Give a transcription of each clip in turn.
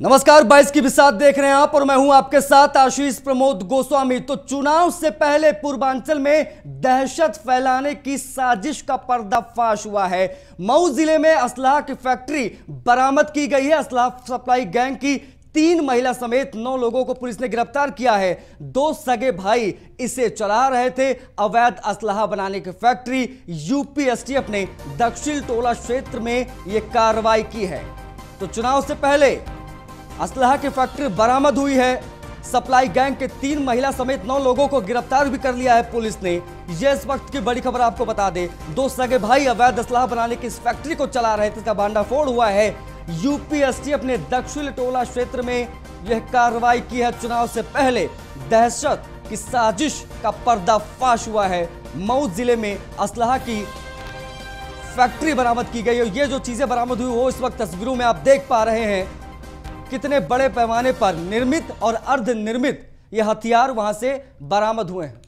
नमस्कार, 22 की बिसात देख रहे हैं आप और मैं हूं आपके साथ आशीष प्रमोद गोस्वामी। तो चुनाव से पहले पूर्वांचल में दहशत फैलाने की साजिश का पर्दाफाश हुआ है। मऊ जिले में असलाह की फैक्ट्री बरामद की गई है। असलाह सप्लाई गैंग की 3 महिला समेत 9 लोगों को पुलिस ने गिरफ्तार किया है। 2 सगे भाई इसे चला रहे थे। अवैध असलाह बनाने की फैक्ट्री यूपी एसटीएफ ने दक्षिण टोला क्षेत्र में यह कार्रवाई की है। तो चुनाव से पहले असलाह की फैक्ट्री बरामद हुई है। सप्लाई गैंग के 3 महिला समेत 9 लोगों को गिरफ्तार भी कर लिया है पुलिस ने। यह इस वक्त की बड़ी खबर आपको बता दें। 2 सगे भाई अवैध असलाह बनाने की इस फैक्ट्री को चला रहे थे, इसका भांडाफोड़ हुआ है। यूपी एसटीएफ ने दक्षिण टोला क्षेत्र में यह कार्रवाई की है। चुनाव से पहले दहशत की साजिश का पर्दाफाश हुआ है। मऊ जिले में असलाह की फैक्ट्री बरामद की गई है। ये जो चीजें बरामद हुई वो इस वक्त तस्वीरों में आप देख पा रहे हैं। कितने बड़े पैमाने पर निर्मित और अर्धनिर्मित ये हथियार वहां से बरामद हुए हैं।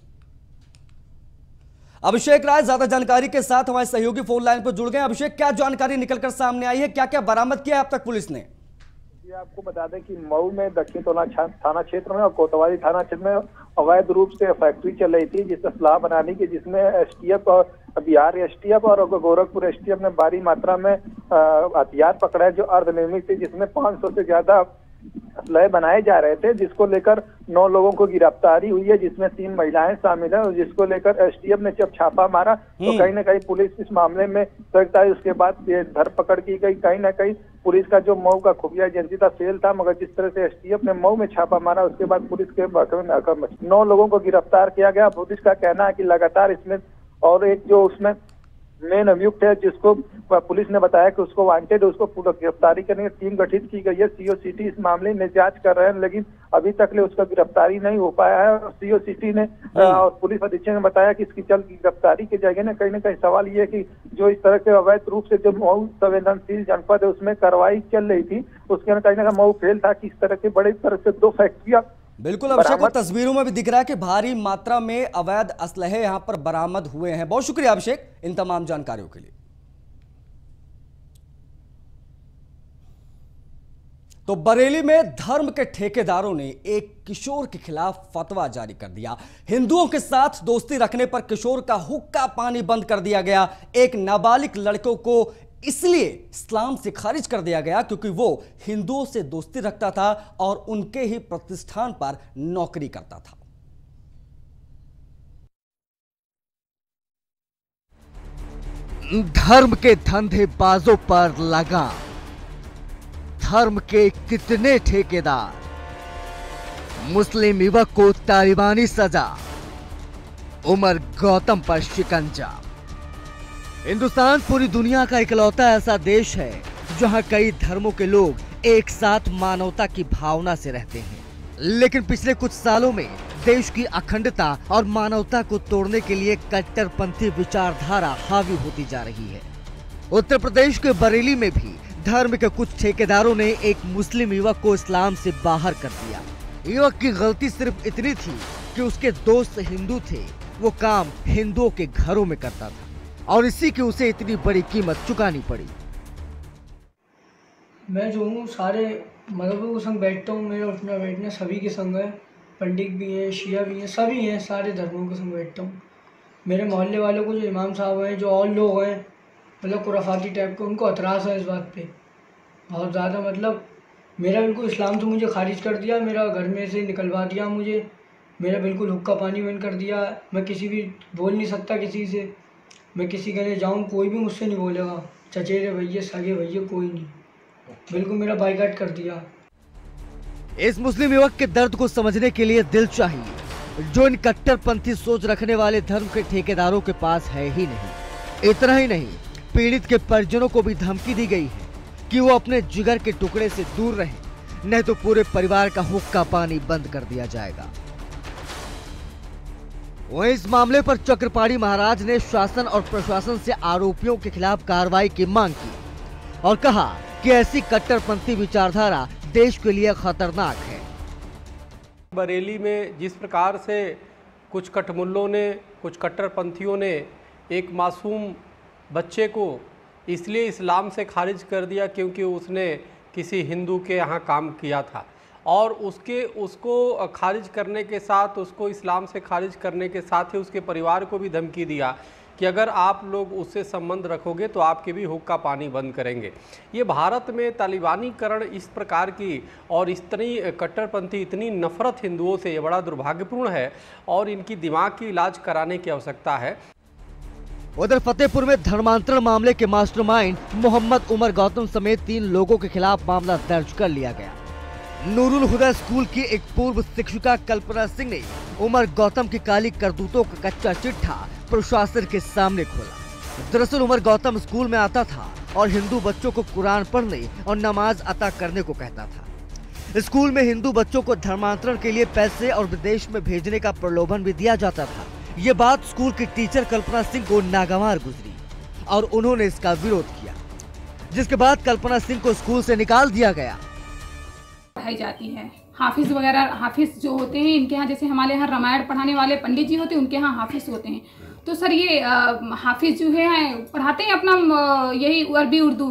अभिषेक राय ज्यादा जानकारी के साथ हमारे सहयोगी फोन लाइन पर जुड़ गए। अभिषेक, क्या जानकारी निकलकर सामने आई है, क्या क्या बरामद किया है अब तक पुलिस ने? आपको बता दें कि मऊ में दक्षिण टोला थाना क्षेत्र में और कोतवाली थाना क्षेत्र में अवैध रूप से फैक्ट्री चल रही थी जिससे असलाह बनाने की, जिसमें एसटीएफ और बिहार एसटीएफ और गोरखपुर एसटीएफ ने भारी मात्रा में हथियार पकड़ा है जो अर्धनिर्मित थे, जिसमें 500 से ज्यादा असलहे बनाए जा रहे थे, जिसको लेकर 9 लोगों को गिरफ्तारी हुई है, जिसमें 3 महिलाएं शामिल हैं। जिसको लेकर एसटीएफ ने जब छापा मारा तो कहीं ना कहीं पुलिस इस मामले में सख्त आई। उसके बाद धरपकड़ की गई। कहीं ना कहीं पुलिस का जो मऊ का खुफिया एजेंसी था फेल था, मगर जिस तरह से एसटीएफ ने मऊ में छापा मारा उसके बाद पुलिस के 9 लोगों को गिरफ्तार किया गया। पुलिस का कहना है कि लगातार इसमें और एक जो उसमें मेन अभियुक्त है जिसको पुलिस ने बताया कि उसको वांटेड है, उसको पूरा गिरफ्तारी करने की टीम गठित की गई है। सीओसीटी इस मामले में जांच कर रहे हैं, लेकिन अभी तक ले उसका गिरफ्तारी नहीं हो पाया है। और सीओसीटी ने और पुलिस अधीक्षक ने बताया कि इसकी जल्द गिरफ्तारी की जाएगी। ना कहीं ना कहीं सवाल ये है कि जो इस तरह के अवैध रूप से जो मऊ संवेदनशील जनपद है उसमें कार्रवाई चल रही थी, उसके अंदर कहीं ना कहीं मऊ फेल था कि इस तरह के बड़ी तरह से 2 फैक्ट्रियां। बिल्कुल अभिषेक, को तस्वीरों में भी दिख रहा है कि भारी मात्रा में अवैध असलहे यहां पर बरामद हुए हैं। बहुत शुक्रिया अभिषेक इन तमाम जानकारियों के लिए। तो बरेली में धर्म के ठेकेदारों ने एक किशोर के खिलाफ फतवा जारी कर दिया। हिंदुओं के साथ दोस्ती रखने पर किशोर का हुक्का पानी बंद कर दिया गया। एक नाबालिग लड़कों को इसलिए इस्लाम से खारिज कर दिया गया क्योंकि वो हिंदुओं से दोस्ती रखता था और उनके ही प्रतिष्ठान पर नौकरी करता था। धर्म के धंधेबाजों पर लगा धर्म के कितने ठेकेदार, मुस्लिम युवक को तालिबानी सजा, उमर गौतम पर शिकंजा। हिंदुस्तान पूरी दुनिया का इकलौता ऐसा देश है जहां कई धर्मों के लोग एक साथ मानवता की भावना से रहते हैं, लेकिन पिछले कुछ सालों में देश की अखंडता और मानवता को तोड़ने के लिए कट्टरपंथी विचारधारा हावी होती जा रही है। उत्तर प्रदेश के बरेली में भी धर्म के कुछ ठेकेदारों ने एक मुस्लिम युवक को इस्लाम से बाहर कर दिया। युवक की गलती सिर्फ इतनी थी कि उसके दोस्त हिंदू थे, वो काम हिंदुओं के घरों में करता था और इसी की उसे इतनी बड़ी कीमत चुकानी पड़ी। मैं जो हूँ सारे मजहबों के संग बैठता हूँ, मेरा उठना बैठना सभी के संग है। पंडित भी हैं, शिया भी हैं, सभी हैं, सारे धर्मों के संग बैठता हूँ। मेरे मोहल्ले वालों को जो इमाम साहब हैं, जो और लोग हैं मतलब खुराफाती टाइप के, उनको एतराज़ है इस बात पे बहुत ज़्यादा। मतलब मेरा बिल्कुल इस्लाम से मुझे खारिज कर दिया, मेरा घर में से निकलवा दिया, मुझे मेरा बिल्कुल हुक्का पानी बंद कर दिया। मैं किसी भी बोल नहीं सकता किसी से, मैं किसी के लिए जाऊँ कोई भी मुझसे नहीं बोलेगा, चचेरे भैया सगे भैया कोई नहीं, बिल्कुल मेरा बाइकाट कर दिया। इस मुस्लिम युवक के दर्द को समझने के लिए दिल चाहिए जो इन कट्टरपंथी सोच रखने वाले धर्म के ठेकेदारों के पास है ही नहीं। इतना ही नहीं, पीड़ित के परिजनों को भी धमकी दी गई है कि वो अपने जिगर के टुकड़े से दूर रहें, नहीं तो पूरे परिवार का हुक्का पानी बंद कर दिया जाएगा। वहीं इस मामले पर चक्रपाणी महाराज ने शासन और प्रशासन से आरोपियों के खिलाफ कार्रवाई की मांग की और कहा कि ऐसी कट्टरपंथी विचारधारा देश के लिए खतरनाक है। बरेली में जिस प्रकार से कुछ कटमुल्लों ने, कुछ कट्टरपंथियों ने एक मासूम बच्चे को इसलिए इस्लाम से खारिज कर दिया क्योंकि उसने किसी हिंदू के यहाँ काम किया था और उसको खारिज करने के साथ, उसको इस्लाम से खारिज करने के साथ ही उसके परिवार को भी धमकी दिया कि अगर आप लोग उससे संबंध रखोगे तो आपके भी हुक्का पानी बंद करेंगे। ये भारत में तालिबानीकरण इस प्रकार की और इतनी कट्टरपंथी, इतनी नफरत हिंदुओं से, ये बड़ा दुर्भाग्यपूर्ण है और इनकी दिमाग की इलाज कराने की आवश्यकता है। उधर फतेहपुर में धर्मांतरण मामले के मास्टरमाइंड मोहम्मद उमर गौतम समेत 3 लोगों के खिलाफ मामला दर्ज कर लिया गया। नूरुल हुदा स्कूल की एक पूर्व शिक्षिका कल्पना सिंह ने उमर गौतम की काली करतूतों का कच्चा चिट्ठा प्रशासन के सामने खोला। दरअसल उमर गौतम स्कूल में आता था और हिंदू बच्चों को कुरान पढ़ने और नमाज अता करने को कहता था। स्कूल में हिंदू बच्चों को धर्मांतरण के लिए पैसे और विदेश में भेजने का प्रलोभन भी दिया जाता था। ये बात स्कूल की टीचर कल्पना सिंह को नागवार गुजरी और उन्होंने इसका विरोध किया, जिसके बाद कल्पना सिंह को स्कूल से निकाल दिया गया। पढ़ाई जाती है हाफिज वगैरह, हाफिज जो होते हैं इनके यहाँ, जैसे हमारे यहाँ रामायण पढ़ाने वाले पंडित जी होते हैं, उनके यहाँ हाफिज होते हैं। तो सर ये हाफिज जो है पढ़ाते हैं अपना यही अरबी उर्दू।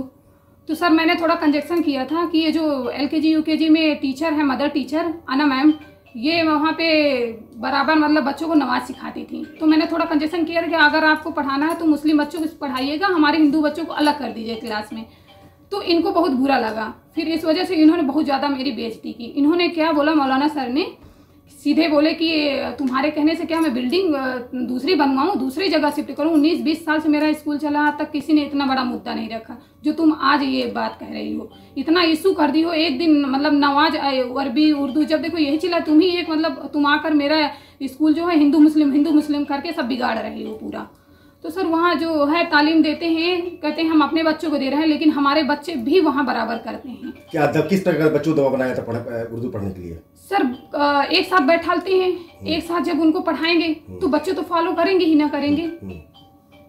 तो सर मैंने थोड़ा कंजेक्शन किया था कि ये जो LKG UKG में टीचर है, मदर टीचर अना मैम, ये वहाँ पे बराबर मतलब बच्चों को नमाज सिखाती थी। तो मैंने थोड़ा कंजेक्शन किया था कि अगर आपको पढ़ाना है तो मुस्लिम बच्चों को पढ़ाइएगा, हमारे हिंदू बच्चों को अलग कर दीजिए क्लास में। तो इनको बहुत बुरा लगा, फिर इस वजह से इन्होंने बहुत ज़्यादा मेरी बेइज्जती की। इन्होंने क्या बोला, मौलाना सर ने सीधे बोले कि तुम्हारे कहने से क्या मैं बिल्डिंग दूसरी बनवाऊँ, दूसरी जगह शिफ्ट करूँ। 19-20 साल से मेरा स्कूल चला, आज तक किसी ने इतना बड़ा मुद्दा नहीं रखा जो तुम आज ये बात कह रही हो। इतना इशू कर दी हो एक दिन, मतलब नमाज अरबी उर्दू, जब देखो यही चला, तुम ही एक मतलब तुम आकर मेरा स्कूल जो है हिंदू मुस्लिम करके सब बिगाड़ रहे हो पूरा। तो सर वहाँ जो है तालीम देते हैं, कहते हैं हम अपने बच्चों को दे रहे हैं, लेकिन हमारे बच्चे भी वहाँ बराबर करते हैं। क्या किस तरह का बच्चों को दबाव बनाया था उर्दू पढ़ने के लिए? सर एक साथ बैठाते हैं, एक साथ जब उनको पढ़ाएंगे तो बच्चे तो फॉलो करेंगे ही ना करेंगे।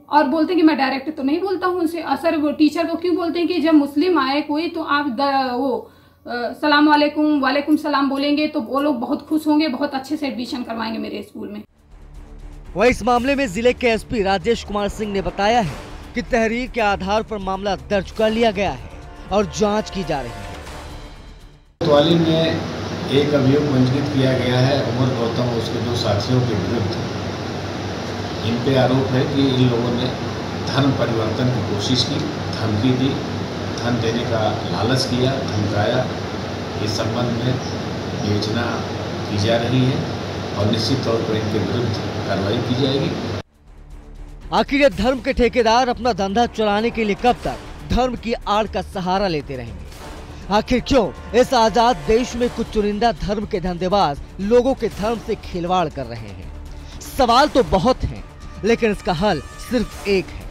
और बोलते हैं कि मैं डायरेक्ट तो नहीं बोलता हूँ उनसे। सर वो टीचर को क्यों बोलते हैं कि जब मुस्लिम आए कोई तो आप सलाम वालेकुम सलाम बोलेंगे तो वो लोग बहुत खुश होंगे, बहुत अच्छे से एडमिशन करवाएंगे मेरे स्कूल में। वहीं इस मामले में जिले के SP राजेश कुमार सिंह ने बताया है कि तहरीर के आधार पर मामला दर्ज कर लिया गया है और जांच की जा रही है। कोतवाली में एक अभियोग पंजीकृत किया गया है उमर गौतम और उसके 2 साथियों के विरुद्ध। इन पे आरोप है कि इन लोगों ने धर्म परिवर्तन की कोशिश की, धमकी दी, धन देने का लालच किया, धमकाया। इस संबंध में विवेचना की जा रही है और निश्चित तौर पर इनके विरुद्ध कार्रवाई की जाएगी। आखिर ये धर्म के ठेकेदार अपना धंधा चलाने के लिए कब तक धर्म की आड़ का सहारा लेते रहेंगे? आखिर क्यों इस आजाद देश में कुछ चुनिंदा धर्म के धंधेबाज लोगों के धर्म से खिलवाड़ कर रहे हैं? सवाल तो बहुत हैं, लेकिन इसका हल सिर्फ एक है।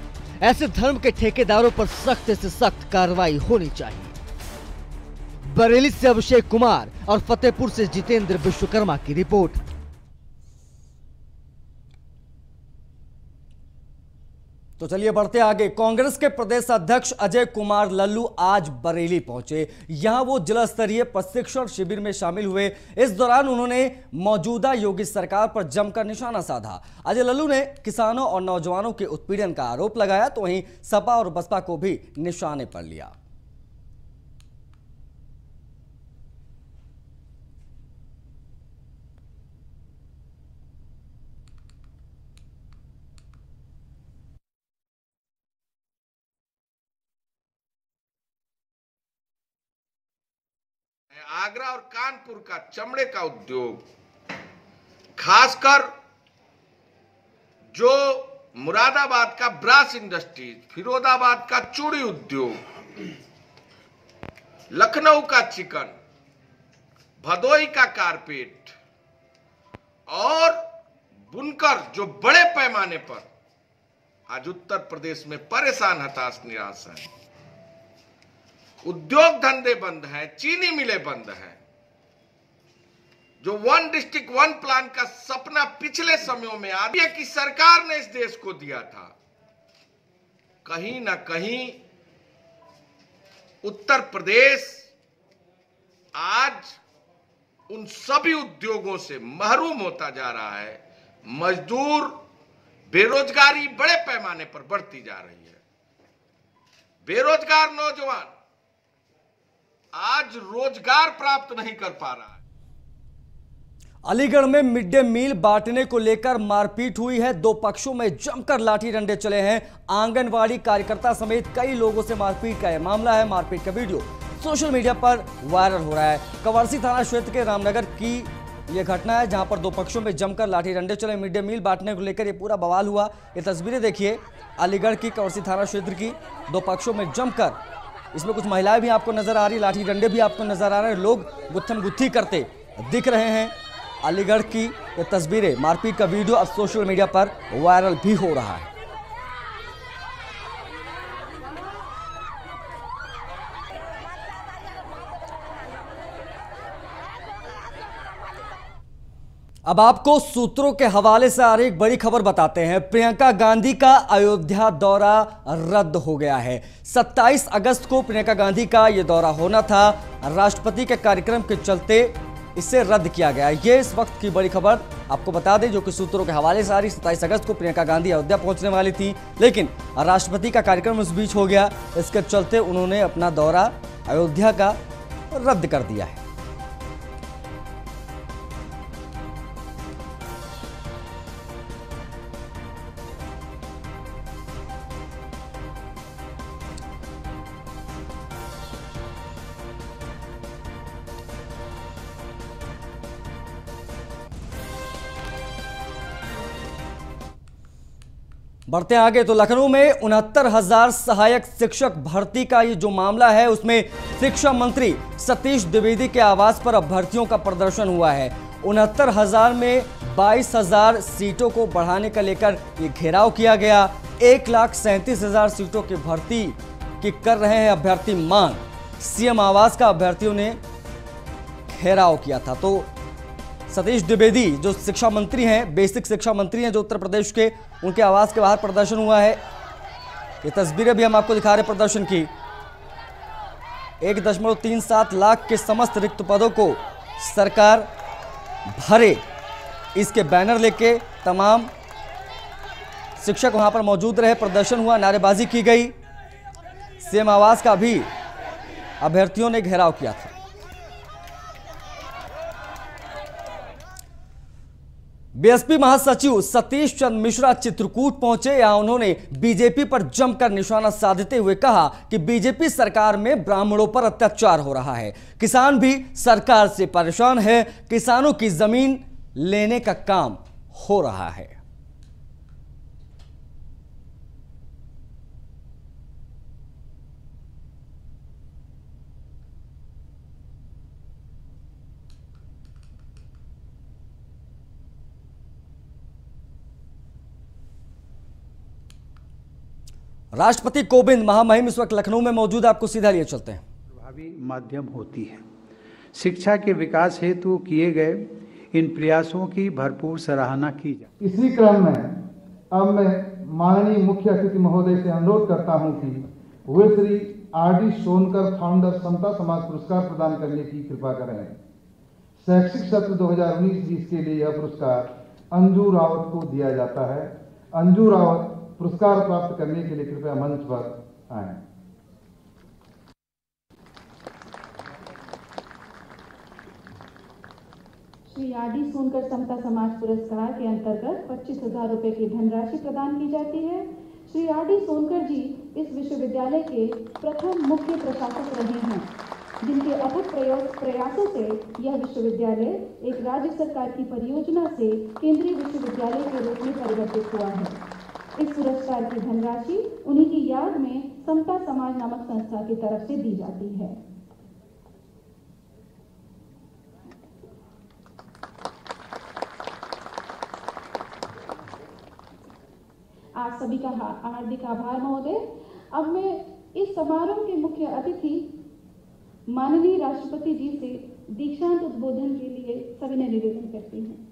ऐसे धर्म के ठेकेदारों पर सख्त से सख्त कार्रवाई होनी चाहिए। बरेली से अभिषेक कुमार और फतेहपुर से जितेंद्र विश्वकर्मा की रिपोर्ट। तो चलिए बढ़ते आगे। कांग्रेस के प्रदेश अध्यक्ष अजय कुमार लल्लू आज बरेली पहुंचे। यहां वो जिला स्तरीय प्रशिक्षण शिविर में शामिल हुए। इस दौरान उन्होंने मौजूदा योगी सरकार पर जमकर निशाना साधा। अजय लल्लू ने किसानों और नौजवानों के उत्पीड़न का आरोप लगाया, तो वहीं सपा और बसपा को भी निशाने पर लिया। आगरा और कानपुर का चमड़े का उद्योग, खासकर जो मुरादाबाद का ब्रास इंडस्ट्रीज, फिरोजाबाद का चूड़ी उद्योग, लखनऊ का चिकन, भदोही का कारपेट और बुनकर जो बड़े पैमाने पर आज उत्तर प्रदेश में परेशान, हताश, निराश है। उद्योग धंधे बंद हैं, चीनी मिलें बंद हैं। जो 1 डिस्ट्रिक्ट 1 प्लान का सपना पिछले समयों में आगे की सरकार ने इस देश को दिया था, कहीं ना कहीं उत्तर प्रदेश आज उन सभी उद्योगों से महरूम होता जा रहा है। मजदूर, बेरोजगारी बड़े पैमाने पर बढ़ती जा रही है। बेरोजगार नौजवान आज रोजगार प्राप्त नहीं कर पा रहा है। अलीगढ़ में मिड डे मील बांटने को लेकर मारपीट हुई है। दो पक्षों में जमकर लाठी डंडे चले हैं। आंगनवाड़ी कार्यकर्ता समेत कई लोगों से मारपीट का यह मामला है। मारपीट का वीडियो सोशल मीडिया पर वायरल हो रहा है। कवर्सी थाना क्षेत्र के रामनगर की यह घटना है, जहां पर दो पक्षों में जमकर लाठी डंडे चले। मिड डे मील बांटने को लेकर यह पूरा बवाल हुआ। ये तस्वीरें देखिए अलीगढ़ की कवर्सी थाना क्षेत्र की। दो पक्षों में जमकर, इसमें कुछ महिलाएं भी आपको नजर आ रही, लाठी डंडे भी आपको नजर आ रहे हैं। लोग गुत्थम गुत्थी करते दिख रहे हैं। अलीगढ़ की ये तस्वीरें, मारपीट का वीडियो अब सोशल मीडिया पर वायरल भी हो रहा है। अब आपको सूत्रों के हवाले से आ रही एक बड़ी खबर बताते हैं। प्रियंका गांधी का अयोध्या दौरा रद्द हो गया है। 27 अगस्त को प्रियंका गांधी का यह दौरा होना था। राष्ट्रपति के कार्यक्रम के चलते इसे रद्द किया गया। ये इस वक्त की बड़ी खबर आपको बता दें, जो कि सूत्रों के हवाले से आ रही। 27 अगस्त को प्रियंका गांधी अयोध्या पहुंचने वाली थी, लेकिन राष्ट्रपति का कार्यक्रम उस बीच हो गया। इसके चलते उन्होंने अपना दौरा अयोध्या का रद्द कर दिया है। बढ़ते आगे तो लखनऊ में 69,000 सहायक शिक्षक भर्ती का ये जो मामला है, उसमें शिक्षा मंत्री सतीश द्विवेदी के आवास पर अभ्यर्थियों का प्रदर्शन हुआ है। 69,000 में 22,000 सीटों को बढ़ाने का लेकर ये घेराव किया गया। 1,37,000 सीटों की भर्ती की कर रहे हैं अभ्यर्थी मांग। सीएम आवास का अभ्यर्थियों ने घेराव किया था। तो सतीश द्विवेदी जो शिक्षा मंत्री हैं, बेसिक शिक्षा मंत्री हैं जो उत्तर प्रदेश के, उनके आवास के बाहर प्रदर्शन हुआ है। ये तस्वीरें भी हम आपको दिखा रहे हैं प्रदर्शन की। 1.37 लाख के समस्त रिक्त पदों को सरकार भरे, इसके बैनर लेके तमाम शिक्षक वहां पर मौजूद रहे। प्रदर्शन हुआ, नारेबाजी की गई। सीएम आवास का भी अभ्यर्थियों ने घेराव किया था। बीएसपी महासचिव सतीश चंद्र मिश्रा चित्रकूट पहुंचे। यहां उन्होंने बीजेपी पर जमकर निशाना साधते हुए कहा कि बीजेपी सरकार में ब्राह्मणों पर अत्याचार हो रहा है। किसान भी सरकार से परेशान है। किसानों की जमीन लेने का काम हो रहा है। राष्ट्रपति कोविंद महामहिम इस वक्त लखनऊ में मौजूद, आपको सीधा लिए चलते हैं। प्रभावी माध्यम होती है। शिक्षा के विकास हेतु किए गए इन प्रयासों की भरपूर सराहना की जाए। इसी क्रम में अब मैं माननीय मुख्य अतिथि महोदय से अनुरोध करता हूं कि वे श्री आर.डी. सोनकर फाउंडर समता समाज पुरस्कार प्रदान करने की कृपा करें। शैक्षिक सत्र 2019-20 के लिए यह पुरस्कार अंजू रावत को दिया जाता है। अंजू रावत पुरस्कार प्राप्त करने के लिए कृपया मंच पर आएं। श्री आर.डी. सोनकर समता समाज पुरस्कार के अंतर्गत 25,000 रुपए की धनराशि प्रदान की जाती है। श्री आर.डी. सोनकर जी इस विश्वविद्यालय के प्रथम मुख्य प्रशासक रहे हैं, जिनके अथक प्रयासों से यह विश्वविद्यालय एक राज्य सरकार की परियोजना से केंद्रीय विश्वविद्यालय के रूप में परिवर्तित हुआ है। इस पुरस्कार की धनराशि उन्हीं की याद में समता समाज नामक संस्था की तरफ से दी जाती है। आप सभी का हार्दिक आभार महोदय। अब मैं इस समारोह के मुख्य अतिथि माननीय राष्ट्रपति जी से दीक्षांत उद्बोधन के लिए सविनय निवेदन करती हूँ।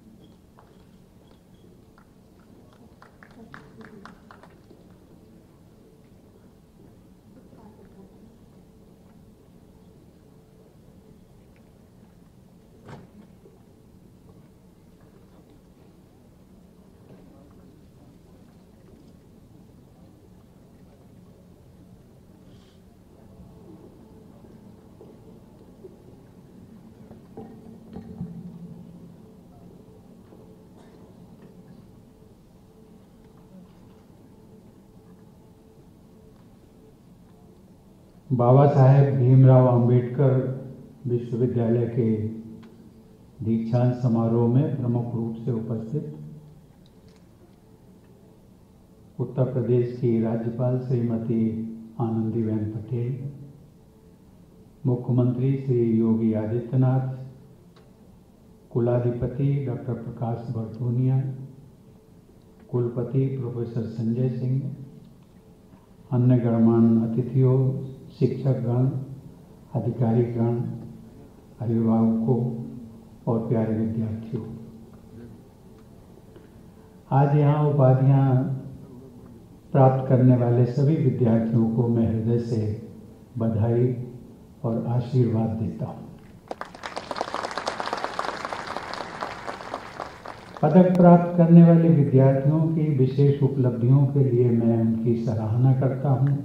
बाबा साहेब भीमराव अंबेडकर विश्वविद्यालय के दीक्षांत समारोह में प्रमुख रूप से उपस्थित उत्तर प्रदेश की राज्यपाल श्रीमती आनंदीबेन पटेल, मुख्यमंत्री श्री योगी आदित्यनाथ, कुलाधिपति डॉक्टर प्रकाश बरतूनिया, कुलपति प्रोफेसर संजय सिंह, अन्य गणमान्य अतिथियों, शिक्षकगण, अधिकारीगण, अभिभावकों और प्यारे विद्यार्थियों, आज यहाँ उपाधियाँ प्राप्त करने वाले सभी विद्यार्थियों को मैं हृदय से बधाई और आशीर्वाद देता हूँ। पदक प्राप्त करने वाले विद्यार्थियों की विशेष उपलब्धियों के लिए मैं उनकी सराहना करता हूँ।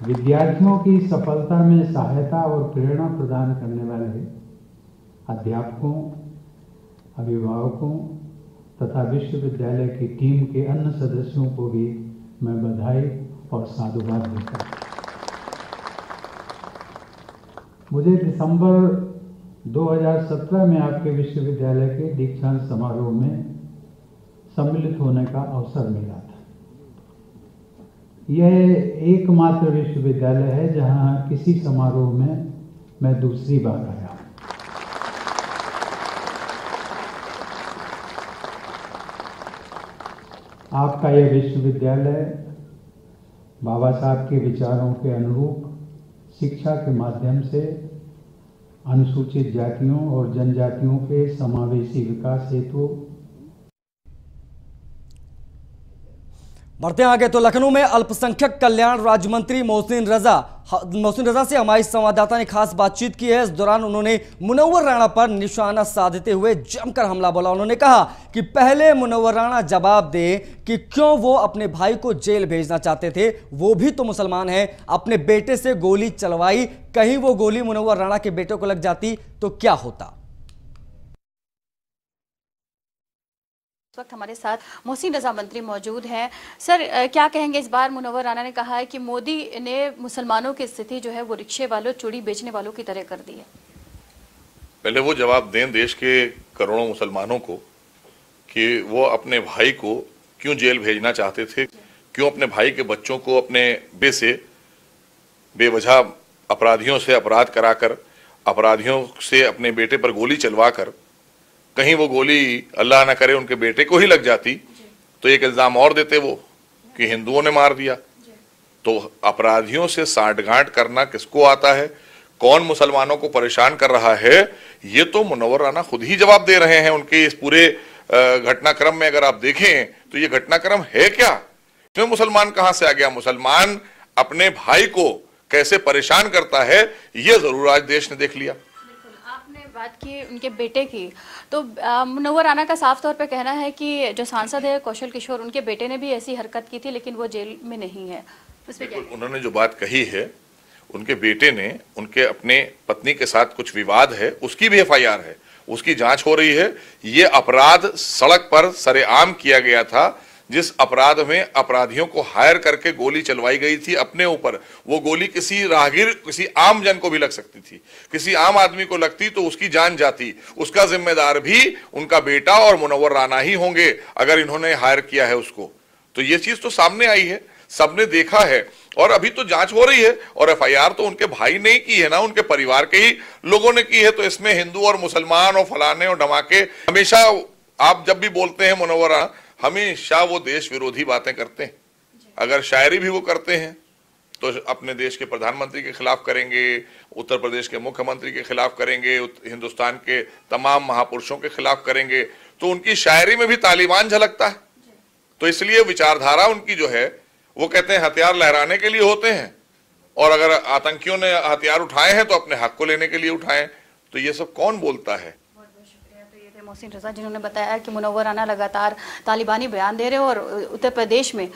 विद्यार्थियों की सफलता में सहायता और प्रेरणा प्रदान करने वाले अध्यापकों, अभिभावकों तथा विश्वविद्यालय की टीम के अन्य सदस्यों को भी मैं बधाई और साधुवाद देता हूँ। मुझे दिसंबर 2017 में आपके विश्वविद्यालय के दीक्षांत समारोह में सम्मिलित होने का अवसर मिला था। यह एकमात्र विश्वविद्यालय है जहां किसी समारोह में मैं दूसरी बार आया। आपका यह विश्वविद्यालय बाबा साहब के विचारों के अनुरूप शिक्षा के माध्यम से अनुसूचित जातियों और जनजातियों के समावेशी विकास हेतु। बढ़ते आगे तो लखनऊ में अल्पसंख्यक कल्याण राज्य मंत्री मोहसिन रजा से हमारी संवाददाता ने खास बातचीत की है। इस दौरान उन्होंने मुनव्वर राणा पर निशाना साधते हुए जमकर हमला बोला। उन्होंने कहा कि पहले मुनव्वर राणा जवाब दे कि क्यों वो अपने भाई को जेल भेजना चाहते थे, वो भी तो मुसलमान है। अपने बेटे से गोली चलवाई, कहीं वो गोली मुनव्वर राणा के बेटे को लग जाती तो क्या होता। इस वक्त हमारे साथ मोहसिन रजा मंत्री मौजूद हैं। सर, क्या कहेंगे? इस बार मुनव्वर राणा ने कहा है कि मोदी ने मुसलमानों की स्थिति जो है वो रिक्शे वालों, चूड़ी बेचने वालों की तरह कर दी है। पहले वो जवाब दें देश के करोड़ों मुसलमानों को कि वो अपने भाई को क्यों जेल भेजना चाहते थे, क्यों अपने भाई के बच्चों को अपने बेवजह अपराधियों से अपराध कराकर, अपराधियों से अपने बेटे पर गोली चलवा कर, कहीं वो गोली अल्लाह ना करे उनके बेटे को ही लग जाती तो एक इल्जाम और देते वो कि हिंदुओं ने मार दिया। तो अपराधियों से साठगांठ करना किसको आता है, कौन मुसलमानों को परेशान कर रहा है, ये तो मुनव्वर राणा खुद ही जवाब दे रहे हैं। उनके इस पूरे घटनाक्रम में अगर आप देखें तो ये घटनाक्रम है क्या, इसमें मुसलमान कहां से आ गया, मुसलमान अपने भाई को कैसे परेशान करता है, ये जरूर आज देश ने देख लिया। बात की उनके बेटे की, तो मुनव्वर राणा का साफ तौर पे कहना है कि जो सांसद है कौशल किशोर, उनके बेटे ने भी ऐसी हरकत की थी लेकिन वो जेल में नहीं है। उन्होंने जो बात कही है, उनके बेटे ने, उनके अपने पत्नी के साथ कुछ विवाद है, उसकी भी एफआईआर है, उसकी जांच हो रही है। ये अपराध सड़क पर सरेआम किया गया था, जिस अपराध में अपराधियों को हायर करके गोली चलवाई गई थी अपने ऊपर। वो गोली किसी राहगीर, किसी आम जन को भी लग सकती थी, किसी आम आदमी को लगती तो उसकी जान जाती। उसका जिम्मेदार भी उनका बेटा और मुनव्वर राणा ही होंगे अगर इन्होंने हायर किया है उसको। तो ये चीज तो सामने आई है, सबने देखा है और अभी तो जांच हो रही है। और एफआईआर तो उनके भाई ने ही की है ना, उनके परिवार के ही लोगों ने की है। तो इसमें हिंदू और मुसलमान और फलाने और धमाके, हमेशा आप जब भी बोलते हैं मुनव्वर राणा, हमेशा वो देश विरोधी बातें करते हैं। अगर शायरी भी वो करते हैं तो अपने देश के प्रधानमंत्री के खिलाफ करेंगे, उत्तर प्रदेश के मुख्यमंत्री के खिलाफ करेंगे, हिंदुस्तान के तमाम महापुरुषों के खिलाफ करेंगे। तो उनकी शायरी में भी तालिबान झलकता है। तो इसलिए विचारधारा उनकी जो है, वो कहते हैं हथियार लहराने के लिए होते हैं, और अगर आतंकियों ने हथियार उठाए हैं तो अपने हक को लेने के लिए उठाए। तो ये सब कौन बोलता है? मोहसिन रजा जिन्होंने बताया कि मुनव्वर राणा लगातार तालिबानी बयान दे रहे हैं और उत्तर प्रदेश में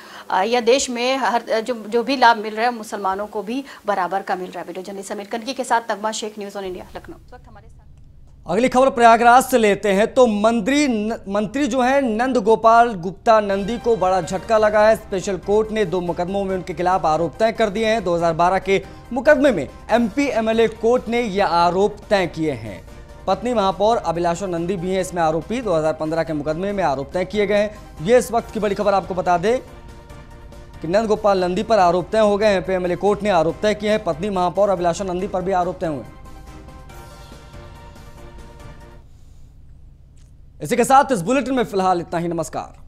या देश में हर जो भी लाभ मिल रहा है मुसलमानों को भी बराबर का मिल रहा है। वीडियो जर्नलिस्ट समीर कनकी के साथ Nagma Shaikh, news on India, Lucknow. इस वक्त हमारे साथ अगली खबर प्रयागराज से लेते हैं तो मंत्री जो है नंद गोपाल गुप्ता नंदी को बड़ा झटका लगा है। स्पेशल कोर्ट ने 2 मुकदमों में उनके खिलाफ आरोप तय कर दिए हैं। 2012 के मुकदमे में एमपी एमएलए कोर्ट ने यह आरोप तय किए हैं। पत्नी महापौर अभिलाषा नंदी भी हैं इसमें आरोपी। 2015 के मुकदमे में आरोप तय किए गए हैं। ये इस वक्त की बड़ी खबर। आपको बता दें कि नंद गोपाल नंदी पर आरोप तय हो गए हैं। एमपी एमएलए कोर्ट ने आरोप तय किए हैं। पत्नी महापौर अभिलाषा नंदी पर भी आरोप तय हुए। इसी के साथ इस बुलेटिन में फिलहाल इतना ही। नमस्कार।